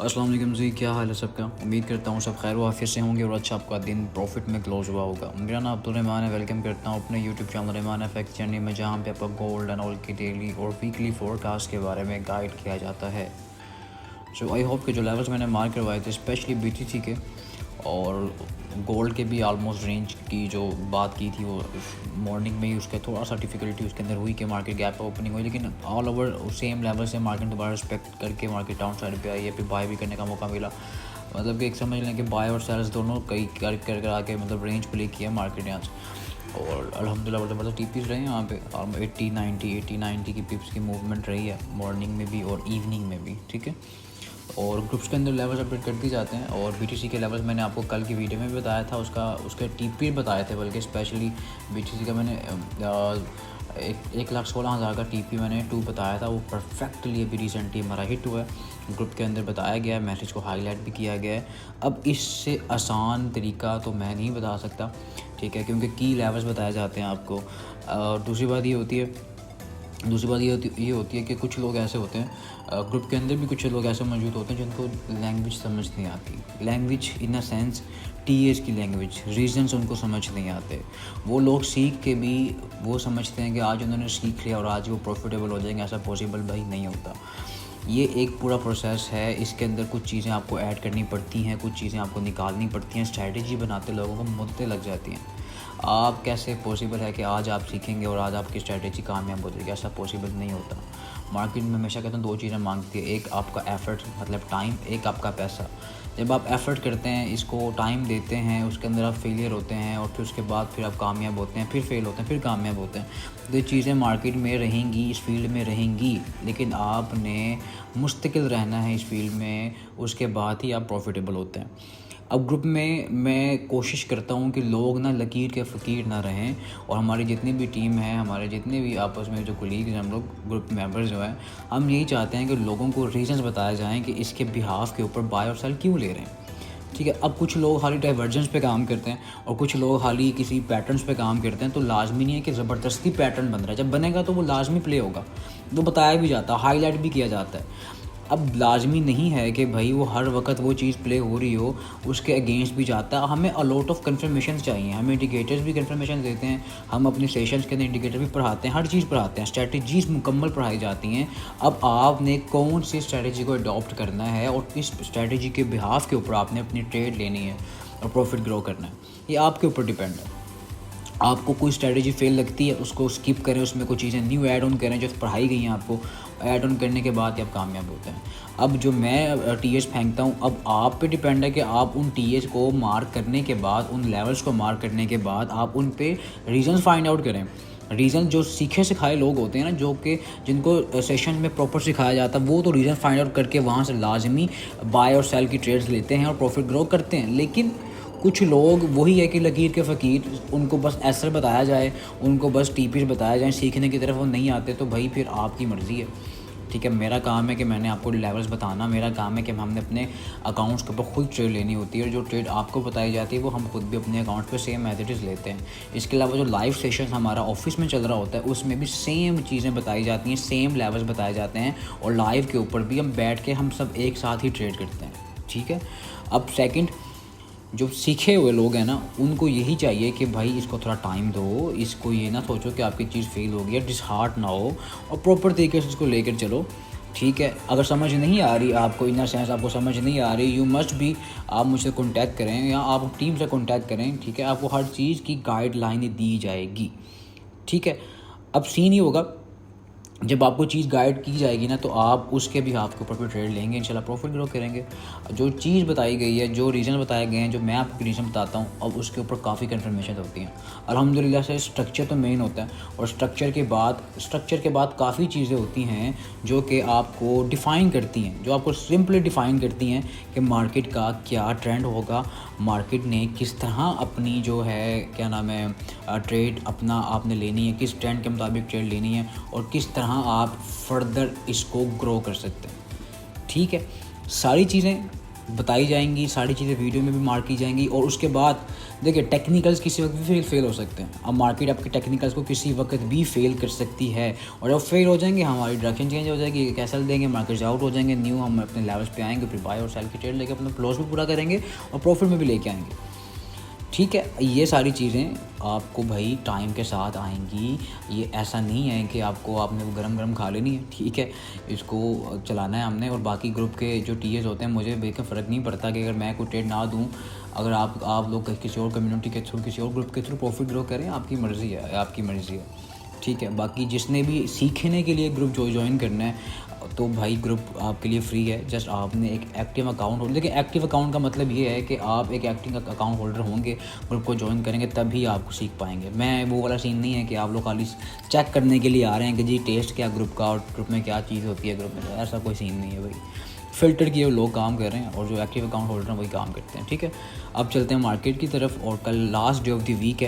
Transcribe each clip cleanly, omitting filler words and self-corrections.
अस्सलाम वालेकुम जी, क्या हाल है सबका। उम्मीद करता हूँ सब खैर व आफियत से होंगे और अच्छा आपका दिन प्रॉफिट में क्लोज हुआ होगा। मेरा नाम अब्दुल रहमान है। वेलकम करता हूँ अपने YouTube channel Rahman FX journey में, जहाँ पे आपको गोल्ड एंड ऑयल की डेली और वीकली फोरकास्ट के बारे में गाइड किया जाता है। सो आई होप कि जो लेवल्स मैंने मार्क करवाए थे स्पेशली बीटीसी के और गोल्ड के भी आलमोस्ट रेंज की जो बात की थी, वो मॉर्निंग में ही उसका थोड़ा सा डिफिकल्टी उसके अंदर हुई कि मार्केट गैप ओपनिंग हुई, लेकिन ऑल ओवर सेम लेवल से मार्केट दोबारा रिस्पेक्ट करके मार्केट डाउन साइड पे आई है। फिर बाय भी करने का मौका मिला। मतलब कि एक समझ लें कि बाय और सेल्स दोनों कई कर आके मतलब रेंज प्ले किया मार्केट यहाँ से। और अल्हम्दुलिल्लाह मतलब टीपीस रहे हैं यहाँ पे 80 90 की पिप्स की मूवमेंट रही है मॉर्निंग में भी और इवनिंग में भी। ठीक है, और ग्रुप्स के अंदर लेवल्स अपडेट करते जाते हैं। और बीटीसी के लेवल्स मैंने आपको कल की वीडियो में भी बताया था, उसके टीपी बताए थे, बल्कि स्पेशली बीटीसी का मैंने 1,16,000 का टीपी मैंने 2 बताया था। वो परफेक्टली अभी रिसेंटली हमारा हिट हुआ है। ग्रुप के अंदर बताया गया है, मैसेज को हाईलाइट भी किया गया है। अब इससे आसान तरीका तो मैं नहीं बता सकता, ठीक है, क्योंकि की लेवल्स बताए जाते हैं आपको। और दूसरी बात ये होती है कि कुछ लोग ऐसे होते हैं, ग्रुप के अंदर भी कुछ लोग ऐसे मौजूद होते हैं जिनको लैंग्वेज समझ नहीं आती। Language in a sense TS की लैंग्वेज, रीजन्स उनको समझ नहीं आते। वो लोग सीख के भी वो समझते हैं कि आज उन्होंने सीख लिया और आज वो प्रॉफिटेबल हो जाएंगे। ऐसा पॉसिबल भाई नहीं होता। ये एक पूरा प्रोसेस है। इसके अंदर कुछ चीज़ें आपको ऐड करनी पड़ती हैं, कुछ चीज़ें आपको निकालनी पड़ती हैं। स्ट्रैटेजी बनाते लोगों को मुद्दे लग जाती हैं। आप कैसे पॉसिबल है कि आज आप सीखेंगे और आज आपकी स्ट्रैटेजी कामयाब हो जाएगी? ऐसा पॉसिबल नहीं होता। मार्केट में हमेशा कहता हूँ 2 चीज़ें मांगती है, एक आपका एफ़र्ट मतलब टाइम, एक आपका पैसा। जब आप एफ़र्ट करते हैं, इसको टाइम देते हैं, उसके अंदर आप फेलियर होते हैं और फिर उसके बाद फिर आप कामयाब होते हैं, फिर फेल होते हैं, फिर कामयाब होते हैं। तो ये चीज़ें मार्केट में रहेंगी, इस फील्ड में रहेंगी, लेकिन आपने मुस्तकिल रहना है इस फील्ड में, उसके बाद ही आप प्रॉफिटेबल होते हैं। अब ग्रुप में मैं कोशिश करता हूँ कि लोग ना लकीर के फ़कीर ना रहें, और हमारी जितनी भी टीम है, हमारे जितने भी आपस में जो कोलीग्स हैं, हम लोग ग्रुप मेंबर्स जो हैं, हम यही चाहते हैं कि लोगों को रीजंस बताए जाएं कि इसके बिहाफ के ऊपर बाय और सेल क्यों ले रहे हैं। ठीक है, अब कुछ लोग खाली डाइवर्जेंस पे काम करते हैं और कुछ लोग खाली किसी पैटर्न्स पे काम करते हैं, तो लाजमी नहीं है कि ज़बरदस्ती पैटर्न बन रहा है। जब बनेगा तो वो लाजमी प्ले होगा, तो बताया भी जाता है, हाईलाइट भी किया जाता है। अब लाजमी नहीं है कि भाई वो हर वक्त वो चीज़ प्ले हो रही हो, उसके अगेंस्ट भी जाता है। हमें अलॉट ऑफ कन्फर्मेशन चाहिए, हमें इंडिकेटर्स भी कन्फर्मेशन देते हैं, हम अपने सेशंस के अंदर इंडिकेटर भी पढ़ाते हैं, हर चीज़ पढ़ाते हैं, स्ट्रैटेजीज मुकम्मल पढ़ाई जाती हैं। अब आपने कौन सी स्ट्रैटेजी को अडॉप्ट करना है और किस स्ट्रैटेजी के बिहाफ के ऊपर आपने अपनी ट्रेड लेनी है और प्रॉफिट ग्रो करना है, ये आपके ऊपर डिपेंड है। आपको कोई स्ट्रैटेजी फेल लगती है, उसको स्किप करें, उसमें कुछ चीज़ें न्यू ऐड ऑन करें जो पढ़ाई गई हैं आपको। ऐड ऑन करने के बाद ही आप कामयाब होते हैं। अब जो मैं टीएस फेंकता हूँ, अब आप पे डिपेंड है कि आप उन टीएस को मार्क करने के बाद, उन लेवल्स को मार्क करने के बाद आप उन पे रीजंस फाइंड आउट करें। रीज़न जो सीखे सिखाए लोग होते हैं ना, जो कि जिनको सेशन में प्रॉपर सिखाया जाता है, वो तो रीज़न फाइंड आउट करके वहाँ से लाजमी बाय और सेल की ट्रेड्स लेते हैं और प्रॉफिट ग्रो करते हैं। लेकिन कुछ लोग वही है कि लकीर के फ़कीर, उनको बस एसर बताया जाए, उनको बस टीपीज बताया जाए, सीखने की तरफ वो नहीं आते। तो भाई फिर आपकी मर्ज़ी है। ठीक है, मेरा काम है कि मैंने आपको लेवल्स बताना, मेरा काम है कि हमने अपने अकाउंट्स के ऊपर खुद ट्रेड लेनी होती है, और जो ट्रेड आपको बताई जाती है वो हम खुद भी अपने अकाउंट पे सेम एज इट इज़ लेते हैं। इसके अलावा जो लाइव सेशन हमारा ऑफिस में चल रहा होता है, उसमें भी सेम चीज़ें बताई जाती हैं, सेम लेवल्स बताए जाते हैं, और लाइव के ऊपर भी हम बैठ के हम सब एक साथ ही ट्रेड करते हैं। ठीक है, अब सेकेंड, जो सीखे हुए लोग हैं ना, उनको यही चाहिए कि भाई इसको थोड़ा टाइम दो, इसको ये ना सोचो कि आपकी चीज़ फेल होगी या डिसहार्ट ना हो, और प्रॉपर तरीके से इसको लेकर चलो। ठीक है, अगर समझ नहीं आ रही आपको, इन सेंस आपको समझ नहीं आ रही, यू मस्ट भी, आप मुझसे कॉन्टैक्ट करें या आप टीम से कॉन्टैक्ट करें। ठीक है, आपको हर चीज़ की गाइडलाइनें दी जाएगी। ठीक है, अब सीन ही होगा, जब आपको चीज़ गाइड की जाएगी ना, तो आप उसके भी हाथ के ऊपर भी ट्रेड लेंगे, इंशाल्लाह प्रॉफिट ग्रो करेंगे। जो चीज़ बताई गई है, जो रीज़न बताए गए हैं, जो मैं आपको रीज़न बताता हूँ, अब उसके ऊपर काफ़ी कन्फर्मेशन होती हैं। अल्हम्दुलिल्लाह से स्ट्रक्चर तो मेन होता है, और स्ट्रक्चर के बाद काफ़ी चीज़ें होती हैं जो कि आपको डिफ़ाइन करती हैं, जो आपको सिंपली डिफ़ाइन करती हैं कि मार्केट का क्या ट्रेंड होगा, मार्केट ने किस तरह अपनी जो है क्या नाम है ट्रेड अपना आपने लेनी है, किस ट्रेंड के मुताबिक ट्रेड लेनी है, और किस तरह आप फर्दर इसको ग्रो कर सकते हैं। ठीक है, सारी चीज़ें बताई जाएंगी, सारी चीज़ें वीडियो में भी मार्क की जाएंगी। और उसके बाद देखिए टेक्निकल्स किसी वक्त भी फेल हो सकते हैं। अब मार्केट आपके टेक्निकल्स को किसी वक्त भी फेल कर सकती है, और जब फेल हो जाएंगे हमारी डायरेक्शन चेंज हो जाएगी, कैसल देंगे, मार्केट आउट हो जाएंगे, न्यू हम अपने लेवल्स पे आएंगे, फिर बाय और सेल की ट्रेड लेके अपना लॉस भी पूरा करेंगे और प्रॉफिट में भी लेके आएंगे। ठीक है, ये सारी चीज़ें आपको भाई टाइम के साथ आएंगी। ये ऐसा नहीं है कि आपने वो गरम गरम खा लेनी है। ठीक है, इसको चलाना है हमने। और बाकी ग्रुप के जो टीएस होते हैं, मुझे बेखर फ़र्क नहीं पड़ता कि अगर मैं कोई ट्रेड ना दूँ, अगर आप लोग किसी और कम्युनिटी के थ्रू, किसी और ग्रुप के थ्रू प्रॉफिट ग्रो करें, आपकी मर्ज़ी है, आपकी मर्ज़ी है। ठीक है, बाकी जिसने भी सीखने के लिए ग्रुप ज्वाइन करना है तो भाई ग्रुप आपके लिए फ्री है। जस्ट आपने एक एक्टिव अकाउंट होल्डर, देखिए एक्टिव अकाउंट का मतलब ये है कि आप एक एक्टिव अकाउंट होल्डर होंगे, ग्रुप को ज्वाइन करेंगे, तभी आप सीख पाएंगे। मैं वो वाला सीन नहीं है कि आप लोग खाली चेक करने के लिए आ रहे हैं कि जी टेस्ट क्या ग्रुप का, और ग्रुप में क्या चीज़ होती है ग्रुप में, ऐसा कोई सीन नहीं है भाई। फ़िल्टर किए हुए लोग काम कर रहे हैं और जो एक्टिव अकाउंट होल्डर हैं वही काम करते हैं। ठीक है, अब चलते हैं मार्केट की तरफ। और कल last day of the week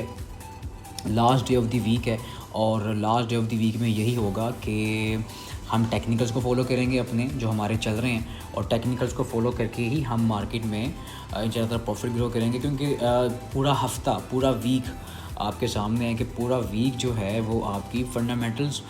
है, और last day of the week में यही होगा कि हम टेक्निकल्स को फॉलो करेंगे अपने जो हमारे चल रहे हैं, और टेक्निकल्स को फॉलो करके ही हम मार्केट में ज़्यादातर प्रॉफिट ग्रो करेंगे। क्योंकि पूरा हफ्ता, पूरा वीक आपके सामने है कि पूरा वीक जो है वो आपकी फंडामेंटल्स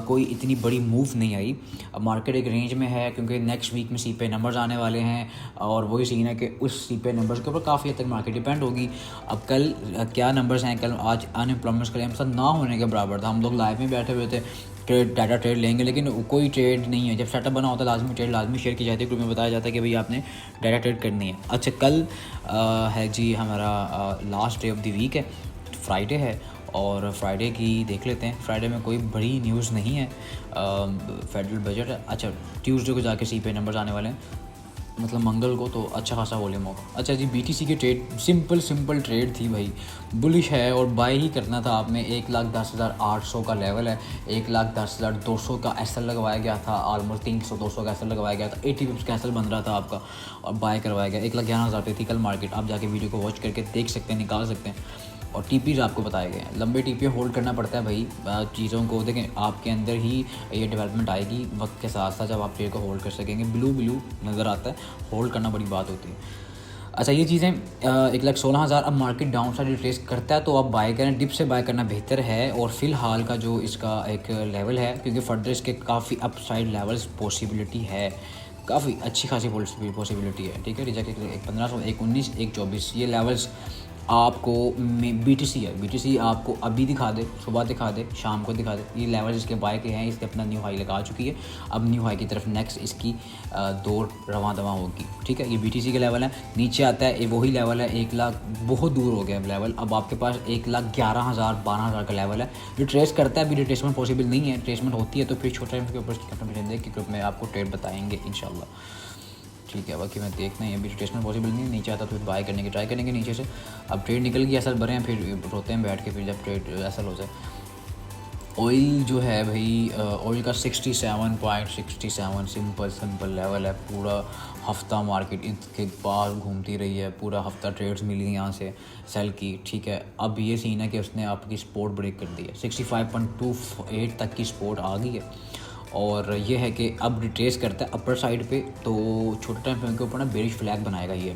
कोई इतनी बड़ी मूव नहीं आई। मार्केट एक रेंज में है, क्योंकि नेक्स्ट वीक में सीपीआई नंबर्स आने वाले हैं, और वही सीन है कि उस सीपीआई नंबर्स के ऊपर काफ़ी हद तक मार्केट डिपेंड होगी। अब कल क्या नंबर्स हैं, कल आज अनएम्प्लॉयमेंट क्लेम्स ना होने के बराबर था। हम लोग लाइव में बैठे हुए थे, डाटा ट्रेड लेंगे, लेकिन कोई ट्रेड नहीं है। जब सेटअप बना होता है लाजमी ट्रेड लाजमी शेयर की जाती है, ग्रुप में बताया जाता है कि भाई आपने डाटा ट्रेड करनी है। अच्छा, कल है जी हमारा last day of the week है, फ्राइडे है, और फ्राइडे की देख लेते हैं। फ्राइडे में कोई बड़ी न्यूज़ नहीं है, फेडरल बजट है। अच्छा, ट्यूसडे को जाके सीपीआई नंबर्स आने वाले हैं, मतलब मंगल को, तो अच्छा खासा वॉल्यूम होगा। अच्छा जी, बीटीसी की ट्रेड सिंपल ट्रेड थी भाई, बुलिश है और बाय ही करना था आपने। 1,10,800 का लेवल है, 1,10,200 का एसएल लगवाया गया था, ऑलमोस्ट 300-200 का एसएल लगवाया गया था, 80 पिप्स का एसएल बन रहा था आपका, और बाय करवाया गया। 1,11,000 पे थी कल मार्केट, आप जाके वीडियो को वॉच करके देख सकते हैं, निकाल सकते हैं। और टीपीज आपको बताए गए हैं, लंबे टीपी होल्ड करना पड़ता है भाई चीज़ों को। देखें, आपके अंदर ही ये डेवलपमेंट आएगी वक्त के साथ साथ, जब आप ट्रेड को होल्ड कर सकेंगे। ब्लू नज़र आता है, होल्ड करना बड़ी बात होती है। अच्छा, ये चीज़ें 1,16,000, अब मार्केट डाउन साइड रिट्रेस करता है तो आप बाय करें, डिप से बाय करना बेहतर है। और फ़िलहाल का जो इसका एक लेवल है, क्योंकि फर्दर इसके काफ़ी अपसाइड लेवल्स पॉसिबिलिटी है, काफ़ी अच्छी खासी पॉसिबिलिटी है। ठीक है, रिजेक्ट 1,1500, 1,19, 1,24 ये लेवल्स आपको बीटीसी आपको अभी दिखा दे, सुबह दिखा दे, शाम को दिखा दे। ये लेवल इसके बाय के हैं, इसके अपना न्यू हाई लगा चुकी है। अब न्यू हाई की तरफ नेक्स्ट इसकी दौड़ रवां दवा होगी। ठीक है, ये बीटीसी का लेवल है। नीचे आता है, ये वही लेवल है, 1 लाख बहुत दूर हो गया लेवल। अब आपके पास 1,11,000, 12,000 का लेवल है। रिट्रेस करता है, अभी रिट्रेसमेंट पॉसिबल नहीं है। रिट्रेसमेंट होती है तो फिर छोटे टाइम के ऊपर कंफर्मेशन देख के ग्रुप में आपको ट्रेड बताएंगे इंशाल्लाह। ठीक है, बाकी मैं देखना है, अभी रिट्रेसमेंट पॉसिबल नहीं, नीचे आता तो फिर बाय करने की ट्राई करेंगे नीचे से। अब ट्रेड निकल गई, एसल भरे हैं, फिर रोते हैं बैठ के, फिर जब ट्रेड एसल हो जाए। ऑयल जो है भाई, ऑयल का 67.67 सिंपल लेवल है। पूरा हफ्ता मार्केट इसके पास घूमती रही है, पूरा हफ्ता ट्रेड्स मिली हैं यहाँ से सेल की। ठीक है, अब ये सीन है कि उसने आपकी सपोर्ट ब्रेक कर दी है, 65.28 तक की सपोर्ट आ गई है। और ये है कि अब रिट्रेस करता है अपर साइड पे, तो छोटे टाइम फ्रेम के ऊपर ना बेरिश फ्लैग बनाएगा ये।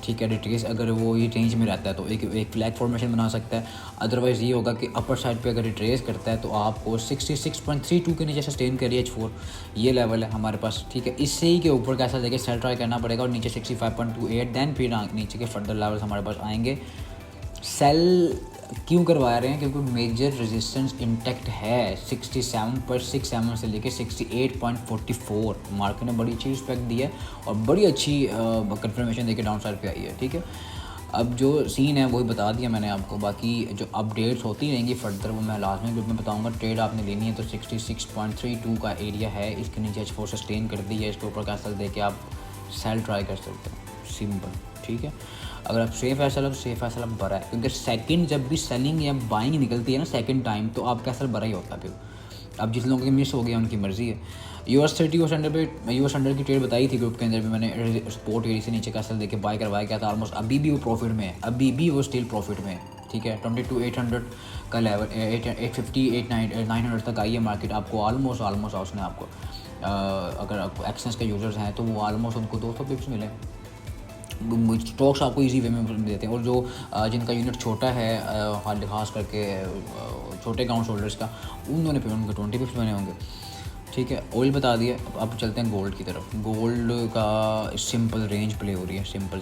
ठीक है, रिट्रेस अगर वो ये रेंज में रहता है तो एक फ्लैग फॉर्मेशन बना सकता है। अदरवाइज़ ये होगा कि अपर साइड पे अगर रिट्रेस करता है तो आपको 66.32 के नीचे सस्टेन करिए H4, ये लेवल है हमारे पास। ठीक है, इससे ही के ऊपर कैसा देखे सेल ट्राई करना पड़ेगा, और नीचे 65.28, दैन फिर नीचे के फर्दर लेवल्स हमारे पास आएंगे। सेल क्यों करवा रहे हैं? क्योंकि मेजर रेजिस्टेंस इंटैक्ट है 67.67 से लेके 68.44। मार्केट ने बड़ी अच्छी रिस्पेक्ट दी है और बड़ी अच्छी कंफर्मेशन देके डाउन साइड पे आई है। ठीक है, अब जो सीन है वही बता दिया मैंने आपको। बाकी जो अपडेट्स होती रहेंगी फर्दर वो मैं लाजमी ग्रुप में बताऊंगा। ट्रेड आपने लेनी है तो 66.32 का एरिया है, इसके नीचे H4 सस्टेन कर दी है, इसके ऊपर कैसल दे के आप सेल ट्राई कर सकते हैं, सिंपल। ठीक है, अगर आप सेफ एसल तो सेफ एसल बड़ा है, क्योंकि सेकंड जब भी सेलिंग या बाइंग निकलती है ना सेकंड टाइम, तो आपका एसल बड़ा ही होता है। फिर अब जिस लोगों के मिस हो गया उनकी मर्ज़ी है। US30 US100 की ट्रेड बताई थी ग्रुप के अंदर भी मैंने, सपोर्ट एरिया से नीचे का एसल देके बाय करवाया गया था ऑलमोस्ट। अभी भी वो प्रॉफिट में है, अभी भी वो स्टिल प्रॉफिट में है। ठीक है, 22,800 का लेवल, 850 900 तक आई है मार्केट। आपको ऑलमोस्ट उसने आपको अगर एक्सेस के यूज़र्स हैं तो वो ऑलमोस्ट उनको 200 पिप्स मिले, स्टॉक्स आपको इजी वे में देते हैं। और जो जिनका यूनिट छोटा है, खास करके छोटे अकाउंट होल्डर्स का, उन्होंने फिर उनके 20 पिप्स बने होंगे। ठीक है, ऑयल बता दिया। अब चलते हैं गोल्ड की तरफ। गोल्ड का सिंपल रेंज प्ले हो रही है, सिंपल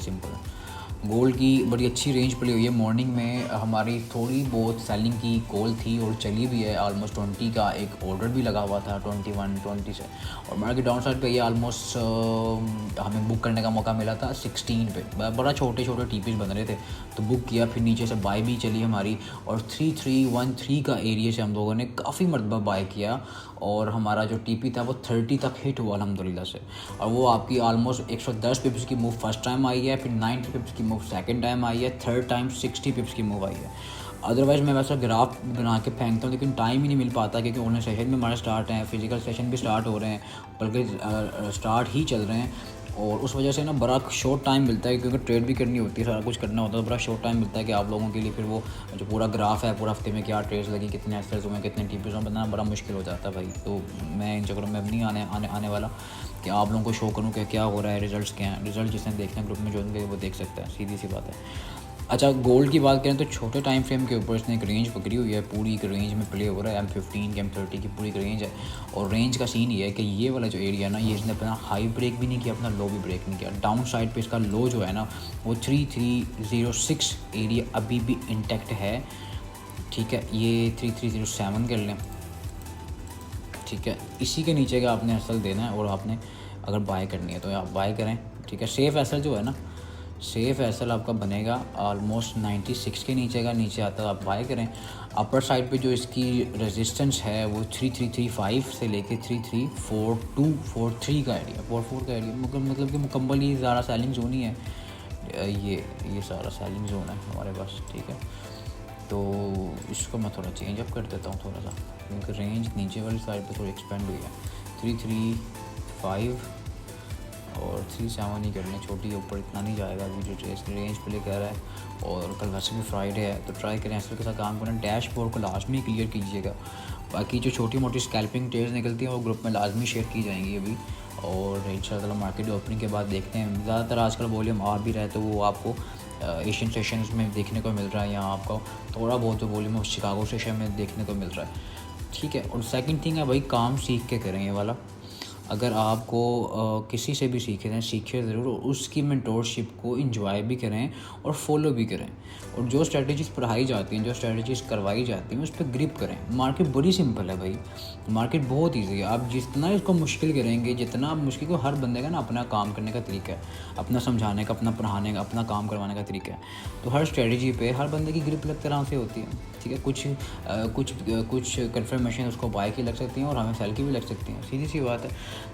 गोल्ड की बड़ी अच्छी रेंज प्ले हुई है। मॉर्निंग में हमारी थोड़ी बहुत सेलिंग की कॉल थी और चली भी है। ऑलमोस्ट 20 का एक ऑर्डर भी लगा हुआ था, 21, 20 से। और मार्केट डाउन साइड पे ये ऑलमोस्ट हमें बुक करने का मौका मिला था 16 पे। बड़ा छोटे टीपीज बन रहे थे तो बुक किया, फिर नीचे से बाय भी चली हमारी, और 3313 का एरिया से हम लोगों ने काफ़ी मरतबा बाय किया और हमारा जो टीपी था वो 30 तक हिट हुआ अल्हम्दुलिल्लाह से। और वो आपकी ऑलमोस्ट 110 पिप्स की मूव फर्स्ट टाइम आई है, फिर 90 पिप्स की मूव सेकंड टाइम आई है, थर्ड टाइम 60 पिप्स की मूव आई है। अदरवाइज़ मैं वैसा ग्राफ बना के फेंकता हूँ लेकिन टाइम ही नहीं मिल पाता, क्योंकि ऑनलाइन सेशन भी हमारे स्टार्ट हैं, फिजिकल सेशन भी स्टार्ट हो रहे हैं, बल्कि स्टार्ट ही चल रहे हैं। और उस वजह से ना बड़ा शॉर्ट टाइम मिलता है, क्योंकि ट्रेड भी करनी होती है, सारा कुछ करना होता है, तो बड़ा शॉर्ट टाइम मिलता है कि आप लोगों के लिए फिर वो जो पूरा ग्राफ है, पूरा हफ्ते में क्या ट्रेड्स लगी, कितने एसेट्स हुए, कितने टीपीज हुए, बनाना बड़ा मुश्किल हो जाता है भाई। तो मैं इन चक्करों में अब नहीं आने वाला कि आप लोगों को शो करूँ कि क्या हो रहा है, रिजल्ट्स क्या हैं। रिजल्ट जिसने देखते हैं ग्रुप में जो वो देख सकता है, सीधी सी बात है। अच्छा, गोल्ड की बात करें तो छोटे टाइम फ्रेम के ऊपर इसने एक रेंज पकड़ी हुई है, पूरी एक रेंज में प्ले हो रहा है। M15 की M30 की पूरी एक रेंज है। और रेंज का सीन ये है कि ये वाला जो एरिया है ना, ये इसने अपना हाई ब्रेक भी नहीं किया, अपना लो भी ब्रेक नहीं किया। डाउन साइड पे इसका लो जो है ना वो 3306 एरिया अभी भी इंटैक्ट है। ठीक है, ये 3307 कर लें। ठीक है, इसी के नीचे का आपने असल देना है और आपने अगर बाय करनी है तो आप बाय करें। ठीक है, सेफ़ एसल जो है ना, सेफ एसल आपका बनेगा ऑलमोस्ट 96 के नीचे का, नीचे आता है आप बाय करें। अपर साइड पे जो इसकी रेजिस्टेंस है वो 3335 से लेके 334243 का एरिया, 44 का एरिया, मतलब कि मुकम्मल ही सारा सेलिंग जोन ही है। ये सारा सेलिंग जोन है हमारे पास। ठीक है, तो इसको मैं थोड़ा चेंज अप कर देता हूँ थोड़ा सा, क्योंकि रेंज नीचे वाली साइड पे थोड़ी एक्सपेंड हुई है। 335 और 37 ही करने, छोटी ऊपर इतना नहीं जाएगा अभी जो रेंज प्ले कर रहा है। और कल वैसे भी फ्राइडे है तो ट्राई करें ऐसे के साथ काम करें। डैशबोर्ड को लाजमी क्लियर कीजिएगा। बाकी जो छोटी मोटी स्कैल्पिंग ट्रेड्स निकलती हैं वो ग्रुप में लाजमी शेयर की जाएंगी अभी। और इंशाल्लाह मार्केट ओपनिंग के बाद देखते हैं। ज़्यादातर आजकल वॉल्यूम आ भी रहा है तो वो आपको एशियन सेशंस में देखने को मिल रहा है, यहाँ आपको थोड़ा बहुत जो वॉल्यूम शिकागो सेशन में देखने को मिल रहा है। ठीक है, और सेकंड थिंग है भाई, काम सीख के करें ये वाला। अगर आपको किसी से भी सीखे ज़रूर, और उसकी मेंटोरशिप को एंजॉय भी करें और फॉलो भी करें। और जो स्ट्रेटजीज़ पढ़ाई जाती हैं, जो स्ट्रेटजीज़ करवाई जाती हैं, उस पर ग्रिप करें। मार्केट बड़ी सिंपल है भाई, मार्केट बहुत ईजी है। आप जितना इसको मुश्किल करेंगे, जितना आप मुश्किल को, हर बंदे का ना अपना काम करने का तरीका है, अपना समझाने का, अपना पढ़ाने का, अपना काम करवाने का तरीका है। तो हर स्ट्रेटजी पे हर बंदे की ग्रिप अलग तरह से होती है। ठीक है, कुछ कन्फर्मेशन उसको बाय की लग सकती हैं और हमें सेल की भी लग सकती हैं, सीधी सी बात है।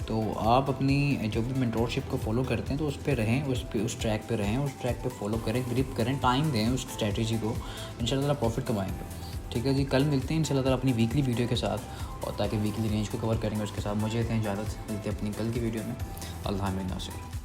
तो आप अपनी जो भी मेंटोरशिप को फॉलो करते हैं तो उस पर रहें, उस ट्रैक पे रहें, उस ट्रैक पे फॉलो करें, ग्रिप करें, टाइम दें उस स्ट्रेटजी को, इंशाल्लाह प्रॉफिट कमाएंगे। ठीक है जी, कल मिलते हैं इंशाल्लाह अपनी वीकली वीडियो के साथ, और ताकि वीकली रेंज को कवर करेंगे। उसके साथ मुझे दें इजाज़त, मिलते हैं अपनी कल की वीडियो में। अल्लाह हाफ़िज़ नासिर।